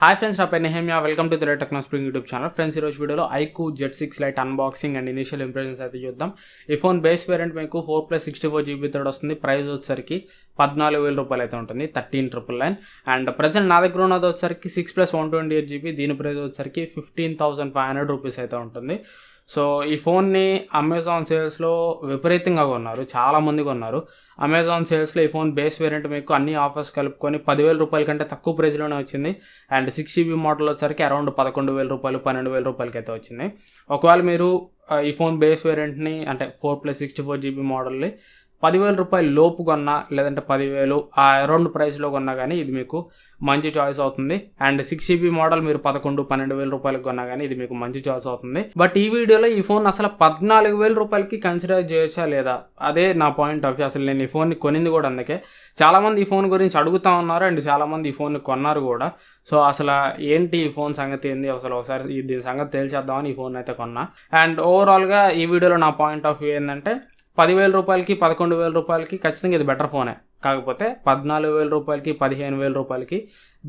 Hi friends, నా పేరు Nehemiah. Welcome to the Technospring YouTube channel. Friends, ఈరోజు వీడియోలో iQoo Z6 Lite unboxing and initial impressions అయితే చూద్దాం. ఈ ఫోన్ బేస్ వేరియంట్ మీకు 4+64GB తోడు వస్తుంది. ప్రైస్ వచ్చేసరికి 14,000 రూపాయలు అయితే ఉంటుంది, 13,999. అండ్ ప్రజెంట్ నా దగ్గర ఉన్నది వచ్చేసరికి 6+128GB. దీని ప్రైస్ వచ్చేసరికి 15,500 రూపీస్ అయితే ఉంటుంది. సో ఈ ఫోన్ని అమెజాన్ సేల్స్లో విపరీతంగా కొన్నారు, చాలామంది కొన్నారు. అమెజాన్ సేల్స్లో ఈ ఫోన్ బేస్ వేరియంట్ మీకు అన్ని ఆఫర్స్ కలుపుకొని 10,000 రూపాయల కంటే తక్కువ ప్రైస్లోనే వచ్చింది. అండ్ 6GB మోడల్ వచ్చేసరికి అరౌండ్ 11,000 రూపాయలు, 12,000 రూపాయలకి అయితే వచ్చింది. ఒకవేళ మీరు ఈ ఫోన్ బేస్ వేరియంట్ని అంటే 4+64GB మోడల్ని 10,000 రూపాయల లోపు కొన్నా, లేదంటే 10,000 ఆ అరౌండ్ ప్రైస్లో కొన్నా కానీ ఇది మీకు మంచి చాయిస్ అవుతుంది. అండ్ 6GB మోడల్ మీరు 11,000-12,000 రూపాయలకు కొన్నా కానీ ఇది మీకు మంచి చాయిస్ అవుతుంది. బట్ ఈ వీడియోలో ఈ ఫోన్ అసలు 14,000 రూపాయలకి కన్సిడర్ చేయొచ్చా లేదా, అదే నా పాయింట్ ఆఫ్ వ్యూ. అసలు నేను ఈ ఫోన్ని కొనింది కూడా అందుకే. చాలామంది ఈ ఫోన్ గురించి అడుగుతా ఉన్నారు అండ్ చాలామంది ఈ ఫోన్ని కొన్నారు కూడా. సో అసలు ఏంటి ఈ ఫోన్ సంగతి ఏంది, అసలు ఒకసారి దీని సంగతి తేల్చేద్దామని ఈ ఫోన్ అయితే కొన్నా. అండ్ ఓవరాల్గా ఈ వీడియోలో నా పాయింట్ ఆఫ్ వ్యూ ఏంటంటే 10,000 రూపాయలకి 11,000 రూపాయలకి ఖచ్చితంగా ఇది బెటర్ ఫోనే. కాకపోతే 14,000 రూపాయలకి 15,000 రూపాయలకి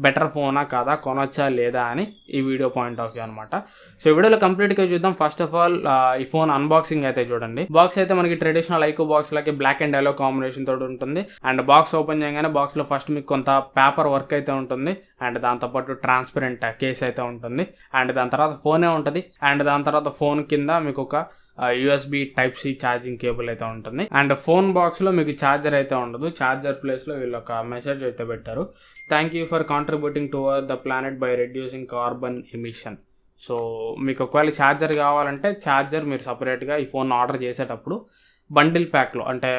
బెటర్ ఫోనా కాదా, కొనొచ్చా లేదా అని ఈ వీడియో పాయింట్ ఆఫ్ వ్యూ అనమాట. సో ఈ వీడియోలో కంప్లీట్గా చూద్దాం. ఫస్ట్ ఆఫ్ ఆల్ ఈ ఫోన్ అన్బాక్సింగ్ అయితే చూడండి. బాక్స్ అయితే మనకి ట్రెడిషనల్ iQoo బాక్స్ లాగే బ్లాక్ అండ్ ఎల్లో కాంబినేషన్ తోటి ఉంటుంది. అండ్ బాక్స్ ఓపెన్ చేయగానే బాక్స్లో ఫస్ట్ మీకు కొంత పేపర్ వర్క్ అయితే ఉంటుంది. అండ్ దాంతోపాటు ట్రాన్స్పరెంట్ కేస్ అయితే ఉంటుంది. అండ్ దాని తర్వాత ఫోనే ఉంటుంది. అండ్ దాని తర్వాత ఫోన్ కింద మీకు ఒక USB Type-C ఛార్జింగ్ కేబుల్ అయితే ఉంటుంది. అండ్ ఫోన్ బాక్స్లో మీకు ఛార్జర్ అయితే ఉండదు. ఛార్జర్ ప్లేస్లో వీళ్ళు ఒక మెసేజ్ అయితే పెట్టారు, thank you for contributing towards the planet by reducing carbon emission. So మీకు ఒకవేళ ఛార్జర్ కావాలంటే ఛార్జర్ మీరు సపరేట్గా ఈ ఫోన్ ఆర్డర్ చేసేటప్పుడు బండిల్ ప్యాక్లో అంటే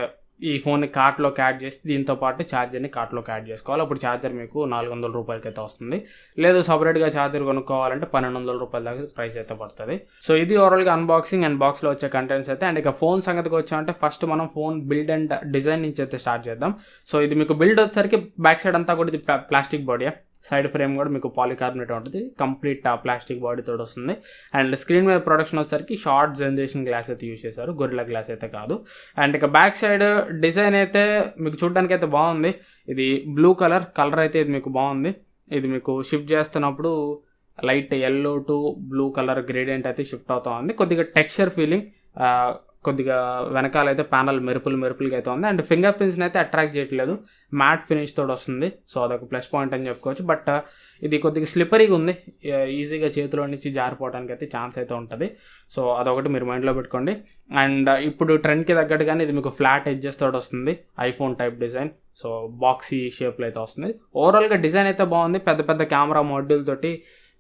ఈ ఫోన్ని కార్ట్లోకి యాడ్ చేసి దీంతో పాటు ఛార్జర్ని కార్ట్లోకి యాడ్ చేసుకోవాలి. అప్పుడు ఛార్జర్ మీకు 400 రూపాయలకి అయితే వస్తుంది. లేదు సపరేట్గా ఛార్జర్ కొనుక్కోవాలంటే 1,200 రూపాయల దాకా ప్రైస్ అయితే పడుతుంది. సో ఇది ఓవరాల్గా అన్బాక్సింగ్ అండ్ బాక్స్లో వచ్చే కంటెంట్స్ అయితే. అండ్ ఇక ఫోన్ సంగతికి వచ్చామంటే ఫస్ట్ మనం ఫోన్ బిల్డ్ అండ్ డిజైన్ నుంచి అయితే స్టార్ట్ చేద్దాం. సో ఇది మీకు బిల్డ్ వచ్చేసరికి బ్యాక్ సైడ్ అంతా కూడా ఇది ప్లాస్టిక్ బాడీ, సైడ్ ఫ్రేమ్ కూడా మీకు పాలికార్బోనేట్ ఉంటుంది, కంప్లీట్ ప్లాస్టిక్ బాడీతో వస్తుంది. అండ్ స్క్రీన్ మీద ప్రొడక్షన్ వచ్చేసరికి షార్ట్ జనరేషన్ గ్లాస్ అయితే యూజ్ చేశారు, గొరిల్లా గ్లాస్ అయితే కాదు. అండ్ ఇక బ్యాక్ సైడ్ డిజైన్ అయితే మీకు చూడడానికి అయితే బాగుంది. ఇది బ్లూ కలర్ అయితే ఇది మీకు బాగుంది. ఇది మీకు షిఫ్ట్ చేస్తున్నప్పుడు light yellow to blue colour gradient అయితే షిఫ్ట్ అవుతా ఉంది. కొద్దిగా టెక్స్చర్ ఫీలింగ్, కొద్దిగా వెనకాలైతే ప్యానల్ మెరుపులుగా అయితే ఉంది. అండ్ ఫింగర్ ప్రింట్స్ని అయితే అట్రాక్ట్ చేయట్లేదు, మ్యాట్ ఫినిష్ తోడు వస్తుంది. సో అదొక ప్లస్ పాయింట్ అని చెప్పుకోవచ్చు. బట్ ఇది కొద్దిగా స్లిప్పరీగా ఉంది, ఈజీగా చేతిలో నుంచి జారిపోవడానికి అయితే ఛాన్స్ అయితే ఉంటుంది. సో అదొకటి మీరు మైండ్లో పెట్టుకోండి. అండ్ ఇప్పుడు ట్రెండ్కి తగ్గట్టుగానే ఇది మీకు ఫ్లాట్ ఎడ్జెస్ తోటి వస్తుంది, iPhone type design. So boxy షేప్లో అయితే వస్తుంది. ఓవరాల్గా డిజైన్ అయితే బాగుంది, పెద్ద పెద్ద కెమెరా మాడ్యూల్ తోటి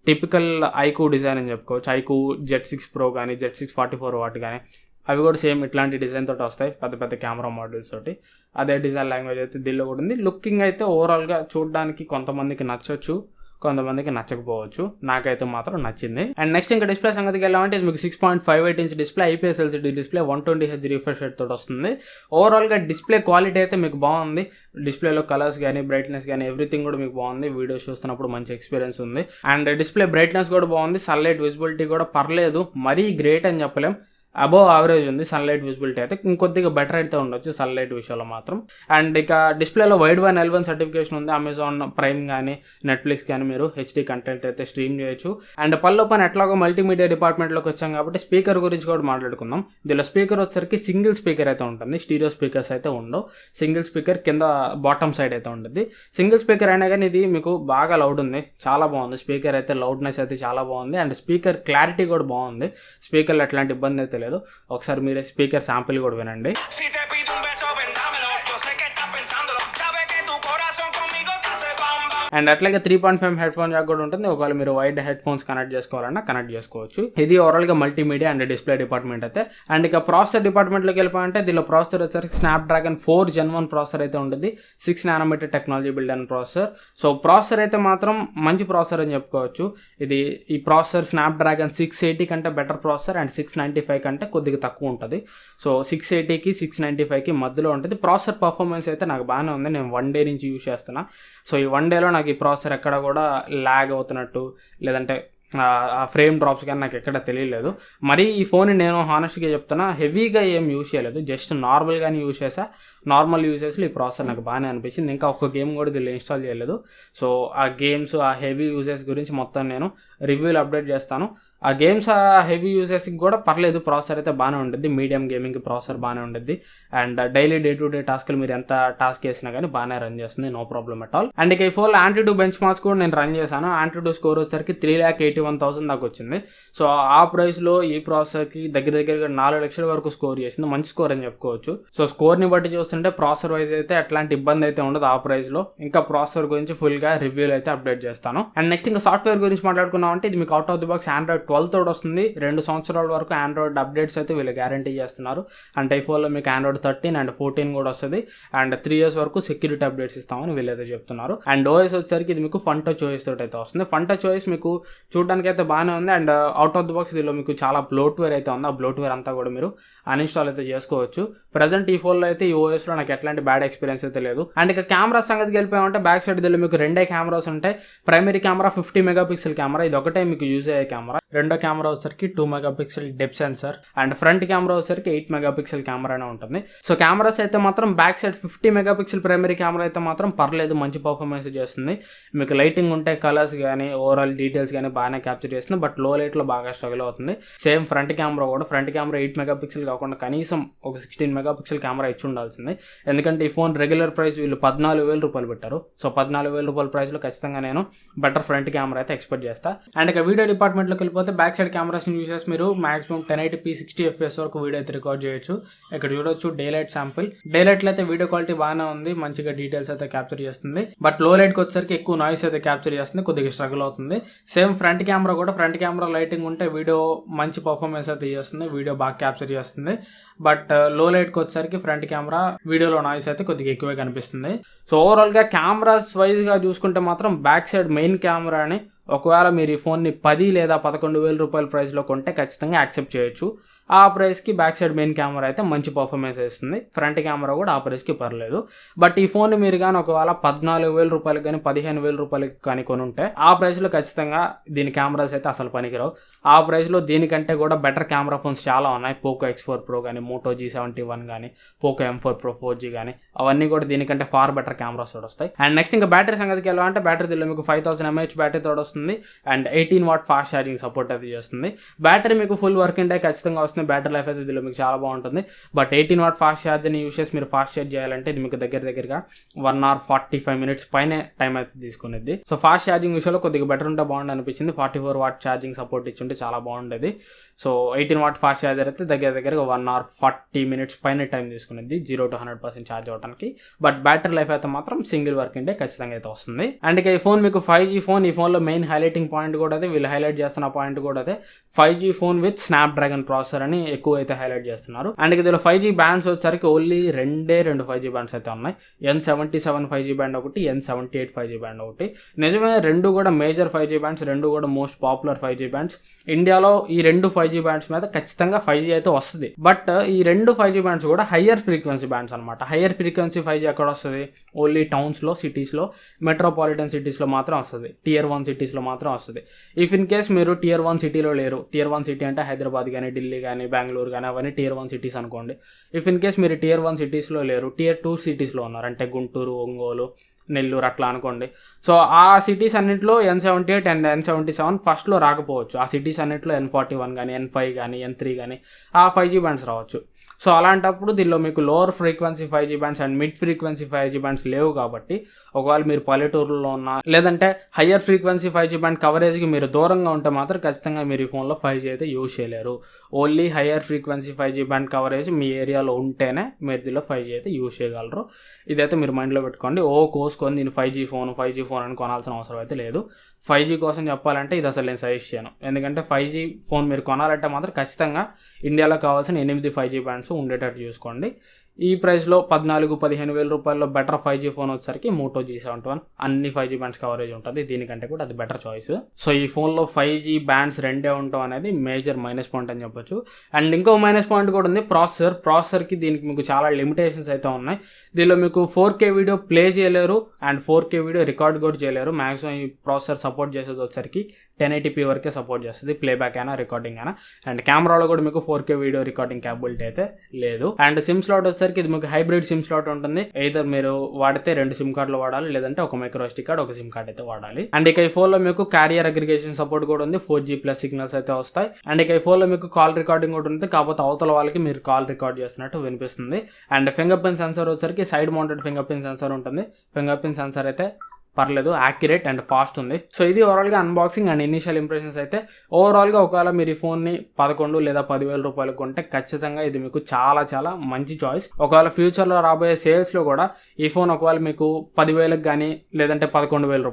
టిపికల్ iQoo డిజైన్ అని చెప్పుకోవచ్చు. iQoo Z6 Pro కానీ Z6 44 వాట్ కానీ అవి కూడా సేమ్ ఇట్లాంటి డిజైన్ తోటి వస్తాయి, పెద్ద పెద్ద కెమెరా మోడల్స్ తోటి. అదే డిజైన్ లాంగ్వేజ్ అయితే దీనిలో కూడా ఉంది. లుకింగ్ అయితే ఓవరాల్గా చూడడానికి కొంతమందికి నచ్చొచ్చు, కొంతమందికి నచ్చకపోవచ్చు. నాకైతే మాత్రం నచ్చింది. అండ్ నెక్స్ట్ ఇంకా డిస్ప్లే సంగతికి వెళ్ళామంటే ఇది మీకు 6.58 inch display, IPS LCD display, 120Hz refresh rate తోటి వస్తుంది. ఓవరాల్గా డిస్ప్లే క్వాలిటీ అయితే మీకు బాగుంది. డిస్ప్లేలో కలర్స్ కానీ బ్రైట్నెస్ కానీ ఎవ్రీథింగ్ కూడా మీకు బాగుంది. వీడియోస్ చూస్తున్నప్పుడు మంచి ఎక్స్పీరియన్స్ ఉంది. అండ్ డిస్ప్లే బ్రైట్నెస్ కూడా బాగుంది. సన్లైట్ విజిబిలిటీ కూడా పర్లేదు, మరీ గ్రేట్ అని చెప్పలేం, అబోవ్ యావరేజ్ ఉంది. సన్లైట్ విజిబిలిటీ అయితే ఇంకొద్దిగా బెటర్ అయితే ఉండొచ్చు సన్లైట్ విషయంలో మాత్రం. అండ్ ఇక డిస్ప్లేలో వైడ్ వన్ L1 సర్టిఫికేషన్ ఉంది. అమెజాన్ ప్రైమ్ కానీ నెట్ఫ్లిక్స్ కానీ మీరు HD కంటెంట్ అయితే స్ట్రీమ్ చేయొచ్చు. అండ్ పని ఎట్లాగో మల్టీమీడియా డిపార్ట్మెంట్లోకి వచ్చాం కాబట్టి స్పీకర్ గురించి కూడా మాట్లాడుకుందాం. దీనిలో స్పీకర్ వచ్చేసరికి సింగిల్ స్పీకర్ అయితే ఉంటుంది, స్టీరియో స్పీకర్స్ అయితే ఉండవు. సింగిల్ స్పీకర్ కింద బాటమ్ సైడ్ అయితే ఉంటుంది. సింగిల్ స్పీకర్ అయినా కానీ ఇది మీకు బాగా లౌడ్ ఉంది, చాలా బాగుంది. స్పీకర్ అయితే లౌడ్నెస్ అయితే చాలా బాగుంది. అండ్ స్పీకర్ క్లారిటీ కూడా బాగుంది. స్పీకర్లో ఎట్లాంటి ఇబ్బంది అయితే లేదు. ఒకసారి మీరే స్పీకర్ శాంపిల్ కూడా వినండి. అండ్ అట్లాగే 3.5 హెడ్ ఫోన్ జాక్ కూడా ఉంటుంది. ఒకవేళ మీరు వైడ్ హెడ్ ఫోన్స్ కనెక్ట్ చేసుకోవాలన్నా కనెక్ట్ చేసుకోవచ్చు. ఇది ఓవరాల్గా మల్టీమీడియా అండ్ డిస్ప్లే డిపార్ట్మెంట్ అయితే. అండ్ ఇక ప్రాసెసర్ డిపార్ట్మెంట్లోకి వెళ్ళిపోయింటే దీనిలో ప్రాసెసర్ వచ్చేసరికి స్నాప్డ్రాగన్ 4 Gen 1 ప్రాసెసర్ అయితే ఉంటుంది, 6 nm టెక్నాలజీ బిల్డ్ అయిన ప్రాసెసర్. సో ప్రాసెసర్ అయితే మాత్రం మంచి ప్రాసెసర్ అని చెప్పుకోవచ్చు. ఈ ప్రాసెసర్ స్నాప్డ్రాగన్ 680 కంటే బెటర్ ప్రాసెసర్ అండ్ 695 కంటే కొద్దిగా తక్కువ ఉంటుంది. సో 680కి 695కి మధ్యలో ఉంటుంది. ప్రాసెసర్ పర్ఫార్మెన్స్ అయితే నాకు బాగానే ఉంది, నేను 1 డే నుంచి యూజ్ చేస్తున్నా. సో ఈ 1 డేలో నాకు ఈ ప్రాసెసర్ ఎక్కడ కూడా ల్యాగ్ అవుతున్నట్టు లేదంటే ఆ ఫ్రేమ్ డ్రాప్స్ కానీ నాకు ఎక్కడ తెలియలేదు. మరి ఈ ఫోన్ నేను హానెస్ట్గా చెప్తున్నా, హెవీగా ఏం యూజ్ చేయలేదు, జస్ట్ నార్మల్గానే యూజ్ చేసా. నార్మల్ యూజెస్లో ఈ ప్రాసెసర్ నాకు బాగానే అనిపించింది. ఇంకా ఒక గేమ్ కూడా దీనిలో ఇన్స్టాల్ చేయలేదు. సో ఆ గేమ్స్, ఆ హెవీ యూజెస్ గురించి మొత్తం నేను రివ్యూలు అప్డేట్ చేస్తాను. ఆ గేమ్స్, ఆ హెవీ యూజెస్కి కూడా పర్లేదు, ప్రాసెసర్ అయితే బాగానే ఉంటుంది. మీడియం గేమింగ్కి ప్రాసెసర్ బాగానే ఉంటుంది. And daily day to day టాస్క్లు మీరు ఎంత టాస్క్ చేసినా కానీ బాగానే రన్ చేస్తుంది, no problem at all. And ఇక ఈ ఫోన్లో Antutu బెంచ్ మార్క్స్ కూడా నేను రన్ చేశాను. Antutu స్కోర్ వచ్చేసరికి 3,81,000 దాకా వచ్చింది. సో ఆ ప్రైస్లో ఈ ప్రాసెసర్కి దగ్గరగా 4 లక్షల వరకు స్కోర్ చేసింది. మంచి స్కోర్ అని చెప్పుకోవచ్చు. సో స్కోర్ని బట్టి చూస్తుంటే ప్రాసెసర్ వైజ్ అయితే ఎట్లాంటి ఇబ్బంది అయితే ఉండదు ఆ ప్రైస్లో. ఇంకా ప్రాసెసర్ గురించి ఫుల్గా రివ్యూలు అయితే అప్డేట్ చేస్తాను. అండ్ నెక్స్ట్ ఇంకా సాఫ్ట్వేర్ గురించి మాట్లాడుకున్నాం అంటే, ఇది మీకు out of the box Android 12 తోడు వస్తుంది. 2 సంవత్సరాల వరకు ఆండ్రాయిడ్ అప్డేట్స్ అయితే వీళ్ళు గ్యారంటీ చేస్తున్నారు. అండ్ ఐఫోన్లో మీకు Android 13 అండ్ 14 కూడా వస్తుంది. అండ్ 3 years వరకు సెక్యూరిటీ అప్డేట్స్ ఇస్తామని వీళ్ళైతే చెప్తున్నారు. అండ్ ఓఎస్ వచ్చేసరికి ఇది మీకు ఫన్ టచ్ ఓఎస్ తోటి అయితే వస్తుంది. ఫన్ టచ్ ఓఎస్ మీకు చూడడానికి అయితే బాగానే ఉంది. And out of the box దీనిలో మీకు చాలా బ్లోట్వేర్ అయితే ఉంది. ఆ బ్లోట్వేర్ అంతా కూడా మీరు అన్ఇన్స్టాల్ అయితే చేసుకోవచ్చు. ప్రజెంట్ ఈ ఫోన్లో అయితే ఈ ఓఎస్లో నాకు ఎట్లాంటి బ్యాడ్ ఎక్స్పీరియన్స్ అయితే లేదు. అండ్ ఇక కెమెరా సంగతికి వెళ్ళిపోయామంటే, బ్యాక్ సైడ్ దీనిలో మీకు 2 కెమెరాస్ ఉంటాయి. ప్రైమరీ కెమెరా 50 మెగాపిక్సెల్ కెమెరా, ఇది ఒకటే మీకు యూజ్ అయ్యే కెమెరా. రెండో కెమెరా వచ్చేసరికి 2 megapixel depth sensor. And front camera వచ్చేసరికి 8 మెగాపిక్సెల్ కెమెరానే ఉంటుంది. సో కెమెరాస్ అయితే మాత్రం back side 50 megapixel primary camera అయితే మాత్రం పర్లేదు, మంచి పర్ఫార్మెన్స్ చేస్తుంది. మీకు లైటింగ్ ఉంటే కలర్స్ కానీ ఓవరాల్ డీటెయిల్స్ కానీ బాగానే క్యాప్చర్ చేస్తుంది. బట్ లో లైట్లో బాగా స్ట్రగుల్ అవుతుంది. సేమ్ ఫ్రంట్ కెమెరా కూడా, ఫ్రంట్ కెమెరా 8 మెగాపిక్సెల్ కాకుండా కనీసం ఒక 16 మెగాపిక్సెల్ కెమెరా ఇచ్చి ఉండాల్సింది. ఎందుకంటే ఈ ఫోన్ రెగ్యులర్ ప్రైస్ వీళ్ళు 14,000 రూపాయలు పెట్టారు. సో 14,000 రూపాయల ప్రైస్లో ఖచ్చితంగా నేను బెటర్ ఫ్రంట్ కెమెరా అయితే ఎక్స్పెక్ట్ చేస్తాను. అండ్ ఇక వీడియో డిపార్ట్మెంట్లోకి వెళ్ళిపోతే, బ్యాక్ సైడ్ కెమెరాస్ యూజ్ చేసి మీరు మాక్సిమం 1080p 60 FPS వరకు వీడియో అయితే రికార్డ్ చేయొచ్చు. ఇక్కడ చూడొచ్చు డేలైట్ శాంపిల్. డేలైట్లో అయితే వీడియో క్వాలిటీ బాగానే ఉంది, మంచిగా డీటెయిల్స్ అయితే క్యాప్చర్ చేస్తుంది. బట్ లో లైట్కి వచ్చేసరికి ఎక్కువ నాయిస్ అయితే క్యాప్చర్ చేస్తుంది, కొద్దిగా స్ట్రగుల్ అవుతుంది. సేమ్ ఫ్రంట్ కెమెరా కూడా, ఫ్రంట్ కెమెరా లైటింగ్ ఉంటే వీడియో మంచి పర్ఫార్మెన్స్ అయితే చేస్తుంది, వీడియో బాగా క్యాప్చర్ చేస్తుంది. బట్ లో లైట్కి వచ్చేసరికి ఫ్రంట్ కెమెరా వీడియోలో నాయిస్ అయితే కొద్దిగా ఎక్కువే కనిపిస్తుంది. సో ఓవరాల్గా కెమెరాస్ వైజ్గా చూసుకుంటే మాత్రం బ్యాక్ సైడ్ మెయిన్ కెమెరాని ఒకవేళ మీరు ఈ ఫోన్ని 10 లేదా 11,000 రూపాయల ప్రైస్లో కొంటే ఖచ్చితంగా యాక్సెప్ట్ చేయొచ్చు. ఆ ప్రైస్కి బ్యాక్ సైడ్ మెయిన్ కెమెరా అయితే మంచి పర్ఫార్మెన్స్ ఇస్తుంది. ఫ్రంట్ కెమెరా కూడా ఆ ప్రైస్కి పర్లేదు. బట్ ఈ ఫోన్ మీరు కానీ ఒకవేళ 14,000 రూపాయలకి కానీ 15,000 రూపాయలకి కానీ కొనుంటే ఆ ప్రైస్లో ఖచ్చితంగా దీని కెమెరాస్ అయితే అసలు పనికిరావు. ఆ ప్రైస్లో దీనికంటే కూడా బెటర్ కెమెరా ఫోన్స్ చాలా ఉన్నాయి. పోకో X4 Pro కానీ, మోటో G71 కానీ, పోకో M4 Pro 4G కానీ, అవన్నీ కూడా దీనికంటే ఫార్ బెటర్ కెమెరాస్ తోడు వస్తాయి. అండ్ నెక్స్ట్ ఇంకా బ్యాటరీ సంగతికి వెళ్ళాలంటే, బ్యాటరీ దీనిలో మీకు 5000 mAh బ్యాటరీ తోడు వస్తుంది. And 18 watt fast charging support అయితే చేస్తుంది. బ్యాటరీ మీకు ఫుల్ వర్కింగ్ డే ఖచ్చితంగా వస్తుంది. బ్యాటరీ లైఫ్ అయితే దీనిలో మీకు చాలా బాగుంటుంది. But 18 watt fast charging use చేసి మీరు ఫాస్ట్ ఛార్జ్ చేయాలంటే ఇది మీకు దగ్గరగా 1 hour 45 minutes పైనే టైం అయితే తీసుకునేది. సో ఫాస్ట్ ఛార్జింగ్ విషయంలో కొద్దిగా బెటర్ ఉంటే బాగుంది అనిపించింది. 44 watt ఛార్జింగ్ సపోర్ట్ ఇచ్చుంటే చాలా బాగుండేది. సో 18 watt ఫాస్ట్ ఛార్జర్ అయితే దగ్గరగా 1 hour 40 minutes పైన టైం తీసుకునేది 0 to 100% ఛార్జ్ అవడానికి. బట్ బ్యాటరీ లైఫ్ అయితే మాత్రం సింగిల్ వర్కింగ్ డే ఖచ్చితంగా అయితే వస్తుంది. అండ్ ఇక ఈ ఫోన్ మీకు 5G ఫోన్. ఈ ఫోన్లో మెయిన్ హైలైటింగ్ పాయింట్ కూడా అదే, వీళ్ళు హైలైట్ చేస్తున్న పాయింట్ కూడా అదే. 5G phone with Snapdragon processor అని ఎక్కువ అయితే హైలైట్ చేస్తున్నారు. అండ్ ఇందులో 5G బ్యాండ్స్ వచ్చేసరికి ఓన్లీ 2 5G బ్యాండ్స్ అయితే ఉన్నాయి. N77 5G బ్యాండ్ ఒకటి, N78 5G బ్యాండ్ ఒకటి. నిజమే, 2 కూడా మేజర్ 5G బ్యాండ్స్, 2 కూడా మోస్ట్ పాపులర్ 5G బ్యాండ్స్. ఇండియాలో ఈ 2 5G బ్యాండ్స్ మీద ఖచ్చితంగా 5G అయితే వస్తుంది. బట్ ఈ 2 5G బ్యాండ్స్ కూడా హయ్యర్ ఫ్రీక్వెన్సీ బ్యాండ్స్ అనమాట. హయ్యర్ ఫ్రీక్వెన్సీ 5G ఎక్కడ వస్తుంది? ఓన్లీ టౌన్స్లో, సిటీస్లో, మెట్రోపాలిటన్ సిటీస్లో మాత్రం వస్తుంది. Tier 1 సిటీస్లో మాత్రం వస్తుంది. ఇఫ్ ఇన్ కేస్ మీరు Tier 1 సిటీలో లేరు, Tier 1 సిటీ అంటే హైదరాబాద్ కానీ, ఢిల్లీ కానీ, బెంగళూరు కానీ, అవన్నీ Tier 1 సిటీస్ అనుకోండి. ఇఫ్ ఇన్ కేస్ మీరు Tier 1 సిటీస్లో లేరు, Tier 2 సిటీస్లో ఉన్నారు, అంటే గుంటూరు, ఒంగోలు, నెల్లూరు అట్లా అనుకోండి. సో ఆ సిటీస్ అన్నింటిలో N78 అండ్ N77 ఫస్ట్లో రాకపోవచ్చు. ఆ సిటీస్ అన్నింటిలో N41 కానీ, N5 కానీ, N3 కానీ ఆ 5G బ్యాండ్స్ రావచ్చు. సో అలాంటప్పుడు దీనిలో మీకు lower frequency 5G bands and mid frequency 5G bands లేవు. కాబట్టి ఒకవేళ మీరు పల్లెటూరులో ఉన్నా, లేదంటే హయ్యర్ ఫ్రీక్వెన్సీ 5G బ్యాండ్ కవరేజ్కి మీరు దూరంగా ఉంటే మాత్రం ఖచ్చితంగా మీరు ఈ ఫోన్లో 5G అయితే యూజ్ చేయలేరు. Only higher frequency 5G band coverage మీ ఏరియాలో ఉంటేనే మీరు దీనిలో 5G అయితే యూజ్ చేయగలరు. ఇదైతే మీరు మైండ్లో పెట్టుకోండి. కోసుకొని దీన్ని 5G ఫోన్ అని కొనాల్సిన అవసరం అయితే లేదు. 5G కోసం చెప్పాలంటే ఇది అసలు నేను సజెస్ట్ చేయను. ఎందుకంటే 5G ఫోన్ మీరు కొనాలంటే మాత్రం ఖచ్చితంగా ఇండియాలో కావాల్సిన 8 5G బ్యాండ్స్ ఉండేటట్టు చూసుకోండి. ఈ ప్రైస్లో 14-15 వేల రూపాయల్లో బెటర్ 5G ఫోన్ వచ్చేసరికి మోటో G71 అన్ని 5G బ్యాండ్స్ కవరేజ్ ఉంటుంది. దీనికంటే కూడా అది బెటర్ చాయిస్. సో ఈ ఫోన్లో 5G బ్యాండ్స్ రెండే ఉండటం అనేది మేజర్ మైనస్ పాయింట్ అని చెప్పొచ్చు. అండ్ ఇంకో మైనస్ పాయింట్ కూడా ఉంది, ప్రాసెసర్కి దీనికి మీకు చాలా లిమిటేషన్స్ అయితే ఉన్నాయి. దీనిలో మీకు 4K వీడియో ప్లే చేయలేరు అండ్ 4K వీడియో రికార్డ్ కూడా చేయలేరు. మ్యాక్సిమం ఈ ప్రాసెసర్ సపోర్ట్ చేసేది వచ్చేసరికి 1080p వరకే సపోర్ట్ చేస్తుంది, ప్లేబ్యాక్ అయినా రికార్డింగ్ అయినా. అండ్ కెమెరాలో కూడా మీకు 4K వీడియో రికార్డింగ్ క్యాపబిలిటీ అయితే లేదు. అండ్ సిమ్ స్లాట్ వచ్చేసరికి ఇది మీకు హైబ్రిడ్ సిమ్ స్లాట్ ఉంటుంది. either మీరు వాడితే 2 సిమ్ కార్డులు వాడాలి, లేదంటే ఒక మైక్రో SD కార్డ్ ఒక సిమ్ కార్డ్ అయితే వాడాలి. అండ్ ఇక ఈ ఫోన్లో మీకు క్యారియర్ అగ్రిగేషన్ సపోర్ట్ కూడా ఉంది, 4G+ సిగ్నల్స్ అయితే వస్తాయి. అండ్ ఇక ఈ ఫోన్లో మీకు కాల్ రికార్డింగ్ కూడా ఉంది, కాకపోతే అవతల వాళ్ళకి మీరు కాల్ రికార్డ్ చేస్తున్నట్టు వినిపిస్తుంది. అండ్ ఫింగర్ ప్రింట్ సెన్సర్ వచ్చేసరికి side mounted finger print sensor ఉంటుంది. ఫింగర్ ప్రింట్ సెన్సర్ అయితే పర్లేదు, యాక్యురేట్ అండ్ ఫాస్ట్ ఉంది. సో ఇది ఓవరాల్గా అన్బాక్సింగ్ అండ్ ఇనిషియల్ ఇంప్రెషన్స్ అయితే. ఓవరాల్గా ఒకవేళ మీరు ఈ ఫోన్ని 11 లేదా 10,000 రూపాయలు కొంటే ఖచ్చితంగా ఇది మీకు చాలా చాలా మంచి చాయిస్. ఒకవేళ ఫ్యూచర్లో రాబోయే సేల్స్లో కూడా ఈ ఫోన్ ఒకవేళ మీకు 10,000కి కానీ లేదంటే 11,000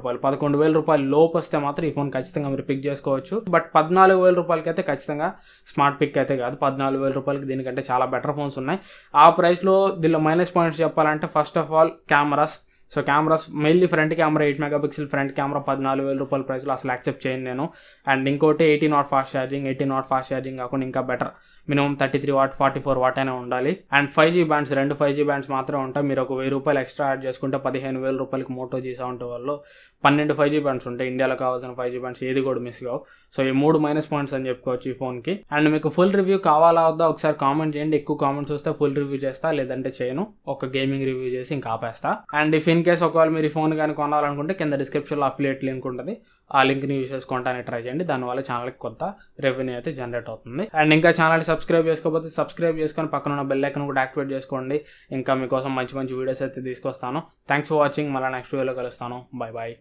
రూపాయలు లోపు వస్తే మాత్రం ఈ ఫోన్ ఖచ్చితంగా మీరు పిక్ చేసుకోవచ్చు. బట్ 14,000 రూపాయలకి అయితే ఖచ్చితంగా స్మార్ట్ పిక్ అయితే కాదు. 14,000 రూపాయలకి దీనికంటే చాలా బెటర్ ఫోన్స్ ఉన్నాయి. ఆ ప్రైస్లో దీనిలో మైనస్ పాయింట్స్ చెప్పాలంటే first of all cameras. So cameras mainly front camera 8 megapixel front camera 14,000 రూపాయల ప్రైస్లో అసలు యాక్సెప్ట్ చేయను నేను. అండ్ ఇంకోటి 18 వాట్ ఫాస్ట్ ఛార్జింగ్ కాకుండా ఇంకా బెటర్ మినిమం 33 వాట్ 44 వాట్ అయినా ఉండాలి. And 5G bands 2 5G bands మాత్రమే ఉంటాయి. మీరు ఒక 1,000 రూపాయలు ఎక్స్ట్రా యాడ్ చేసుకుంటే 15,000 రూపాయలకి మోటో G71 వల్ల 12 5G బ్యాండ్స్ ఉంటాయి. ఇండియాలో కావాల్సిన 5G బ్యాండ్స్ ఏది కూడా మిస్ కావు. సో ఈ 3 మైనస్ పాయింట్స్ అని చెప్పుకోవచ్చు ఈ ఫోన్కి. అండ్ మీకు ఫుల్ రివ్యూ కావాలా వద్దా ఒకసారి కామెంట్ చేయండి. ఎక్కువ కామెంట్స్ వస్తే ఫుల్ రివ్యూ చేస్తా, లేదంటే చేయను, ఒక గేమింగ్ రివ్యూ చేసి ఇంకా ఆపేస్తా. అండ్ ఇఫ్ ఇన్ కేస్ ఒకవేళ మీరు ఈ ఫోన్ కానీ కొనాలనుకుంటే కింద డిస్క్రిప్షన్లో అఫిలియేట్ లింక్ ఉంటుంది, ఆ లింక్ని యూజ్ చేసుకుంటానే ట్రై చేయండి. దానివల్ల ఛానల్కి కొత్త రెవెన్యూ అయితే జనరేట్ అవుతుంది. అండ్ ఇంకా ఛానల్ సబ్స్క్రైబ్ చేసుకోకపోతే సబ్స్క్రైబ్ చేసుకొని పక్కన ఉన్న బెల్ ఐకాన్ కూడా యాక్టివేట్ చేసుకోండి. ఇంకా మీకోసం మంచి మంచి వీడియోస్ అయితే తీసుకొస్తాను. Thanks for watching. మళ్ళీ నెక్స్ట్ వీడియోలో కలుస్తాను. Bye bye.